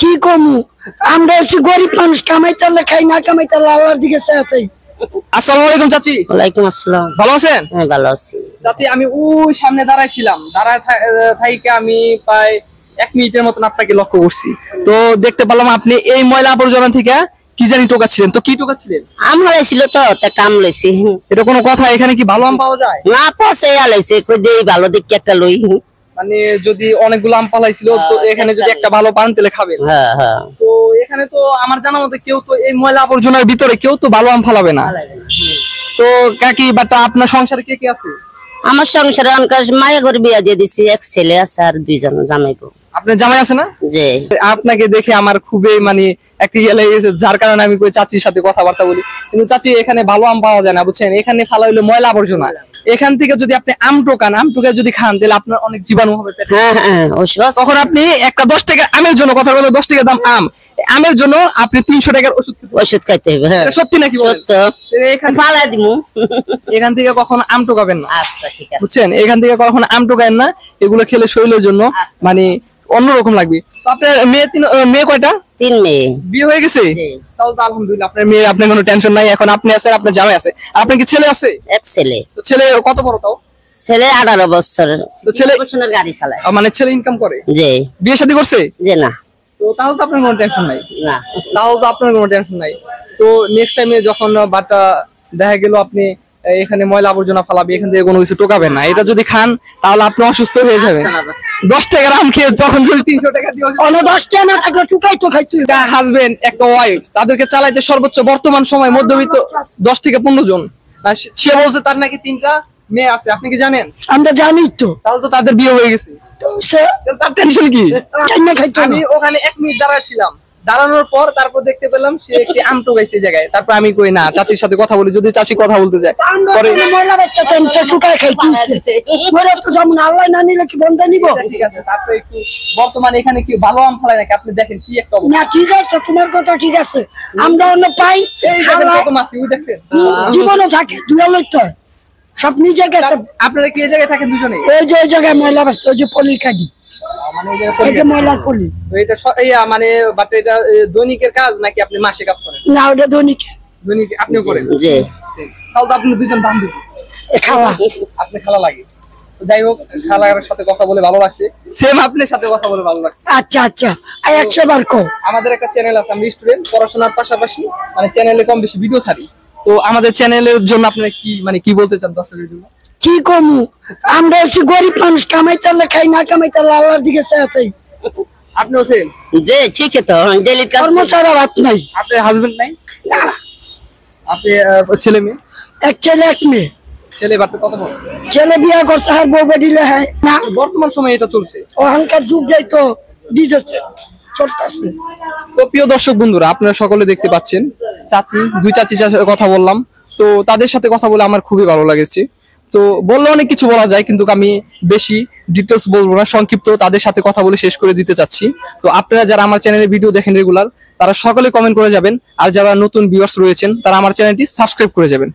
কি কমু আমরা হচ্ছে গরিব মানুষ, কামাইতে হলে খাই, না কামাইতে হলে আল্লাহর দিকে চাই। আসসালামু আলাইকুম চাচি। ওয়ালাইকুম আসসালাম। ভালো আছেন? হ্যাঁ ভালো আছি চাচি। আমি ওই সামনে দাঁড়াইছিলাম, দাঁড়ায় থাইকে আমি প্রায় 1 মিনিটের মতন আপনাকে লক্ষ্য করছি। তো দেখতে পেলাম আপনি এই ময়লা আবর্জনা থেকে কি জানি টোকাচ্ছিলেন। তো কি টোকাচ্ছিলেন? আম লাইছিল তো কাম লইছি। এটা কোনো কথা? এখানে কি ভালো আম পাওয়া যায়? না পচে আলাইছে, কই দেই ভালো দেখি একটা লই। মানে যদি অনেকগুলো আম পালাইছিল তো এখানে যদি একটা ভালো পান তেলে খাবেন। হ্যাঁ হ্যাঁ। তো এখানে তো আমার জানা মতে কেউ তো এই ময়লা আবর্জনার ভিতরে কেউ তো ভালো আম ফালাবে না। তো কাকি বাটা আপনার সংসারে কে কে আছে? আমার সংসারে অনকাশ মায়া ঘর বিয়া দিয়ে দিছি, এক ছেলে আছে আর 2 জন জামাইবো। আপনার জামাই আছে না? জি। আপনাকে দেখে আমার খুবই মানে একটা ইয়ে লেগে গেছে, যার কারণে আমি কই চাচির সাথে কথাবার্তা বলি। কিন্তু চাচি এখানে ভালো আম পাওয়া যায় না বুঝছেন, এখানে ফালা হইলো ময়লা আবর্জনা। এখান থেকে যদি আপনি আম টোকান, আম টোকা যদি খান তাহলে আপনার অনেক জীবাণু হবে পেটে। হ্যাঁ হ্যাঁ অবশ্যই। তখন আপনি একটা 10 টাকা আমের জন্য, কথা বলে 10 টাকা দাম আম, আমের জন্য আপনি 300 টাকার ওষুধ খাইতে হবে। হ্যাঁ সত্যি নাকি? সত্য। এখান ফালা দিমু। এখান থেকে কখনো আম টোকাবেন না। আচ্ছা ঠিক আছে। বুঝছেন, এখান থেকে কখনো আম টোকাবেন না, এগুলো খেলে শরীরের জন্য মানে অন্যরকম লাগবে। তো আপনার মেয়ে কয়টা? 3 মেয়ে। বিয়ে হয়ে গেছে? তাহলে তো আলহামদুলিল্লাহ, আপনার মেয়ে, আপনার কোনো টেনশন নাই। এখন আপনি আছেন, আপনার জামাই আছে। আপনার কি ছেলে আছে? এক ছেলে। তো ছেলে কত বড় তাও? ছেলে 18 বছর। তো ছেলে গাড়ি চালায়। মানে ছেলে ইনকাম করে? জি। বিয়ে শাদী করছে? জি না। তো তাহলে তো আপনার কোনো টেনশন নাই। না তাহলে তো আপনার কোনো টেনশন নাই। তো নেক্সট টাইমে যখন বাটা দেখা গেল আপনি এখানে ময়লা আবর্জনা ফালাবে, এখান থেকে কোনো কিছু টোকাবেন না। এটা যদি খান তাহলে আপনি অসুস্থ হয়ে যাবেন। 10 টাকার আম খেয়ে যখন যদি 300 টাকা দিয়ে 10 টাকা না থাকলে টুকাই তো খাইতে। হাজবেন্ড, একটা ওয়াইফ, তাদেরকে চালাইতে সর্বোচ্চ বর্তমান সময় মধ্যবিত্ত 10 থেকে 15 জন। আর সে বলছে তার নাকি 3টা মেয়ে আছে। আপনি কি জানেন? আমরা জানি তো। তাহলে তো তাদের বিয়ে হয়ে গেছে। তার টেনশন কি? আমি ওখানে 1 মিনিট দাঁড়াইছিলাম, দাঁড়ানোর পর তারপর দেখতে পেলাম সে একটি আম টোকাইছে জায়গায়। তারপর আমি কই না, চাচির সাথে কথা বলি, যদি চাচি কথা বলতে যায় পরে ময়লা বাচ্চা তো টুকাই খাইতে মরে তো যেমন আল্লাহ না নিলে কি বন্ধ নিব। ঠিক আছে। তারপর একটু বর্তমানে এখানে কি ভালো আম ফলায় নাকি? আপনি দেখেন কি একটা অবস্থা। না ঠিক আছে, তোমার কথা ঠিক আছে। আমরা অন্য পাই কত মাছি দেখছেন, জীবনও থাকে দুয়ালই তো সব নিজের কাছে। আপনারা কি এই জায়গায় থাকেন দুজনে? ওই যে ওই জায়গায় ময়লা বাচ্চা, ওই যে পলি কাটি, এই যে ময়লার পলি। এটা মানে বাট এটা দৈনিকের কাজ নাকি আপনি মাসে কাজ করেন? না ওটা দৈনিক। দৈনিক আপনিও করেন? জি। তাহলে তো আপনি 2 জন দাম দিবেন। খাওয়া আপনি খালা লাগে। যাই হোক, খালার সাথে কথা বলে ভালো লাগছে। সেম আপনার সাথে কথা বলে ভালো লাগছে। আচ্ছা আচ্ছা। 100 বার কো। আমাদের একটা চ্যানেল আছে, আমি স্টুডেন্ট, পড়াশোনার পাশাপাশি মানে চ্যানেলে কম বেশি ভিডিও ছাড়ি। তো আমাদের চ্যানেলের জন্য আপনারা কি মানে কি বলতে চান দর্শকদের জন্য? কি কমু আমরা হচ্ছে গরিব মানুষ, কামাইতে হলে খাই, না কামাইতে হলে আল্লাহর দিকে চাই। আপনি আছেন? জি ঠিক আছে। ডেলি কর্ম ছাড়া রাত নাই। আপনার হাজবেন্ড নাই? না। আপনি ছেলে মেয়ে? এক ছেলে এক মেয়ে। ছেলে বাচ্চা কত বড়? ছেলে বিয়ে করছে আর বউ বেডিলে হয় না। বর্তমান সময়ে এটা চলছে। ওখানকার যুগ যাই তো ডিজেছে চলতেছে। তো প্রিয় দর্শক বন্ধুরা, আপনারা সকলে দেখতে পাচ্ছেন চাচি, 2 চাচির সাথে কথা বললাম। তো তাদের সাথে কথা বলে আমার খুবই ভালো লাগছে। তো বললে অনেক কিছু বলা যায়, কিন্তু আমি বেশি ডিটেলস বলবো না, সংক্ষিপ্ত তাদের সাথে কথা বলে শেষ করে দিতে চাচ্ছি। তো আপনারা যারা আমার চ্যানেলে ভিডিও দেখেন রেগুলার, তারা সকলে কমেন্ট করে যাবেন। আর যারা নতুন ভিউয়ার্স রয়েছেন তারা আমার চ্যানেলটি সাবস্ক্রাইব করে যাবেন।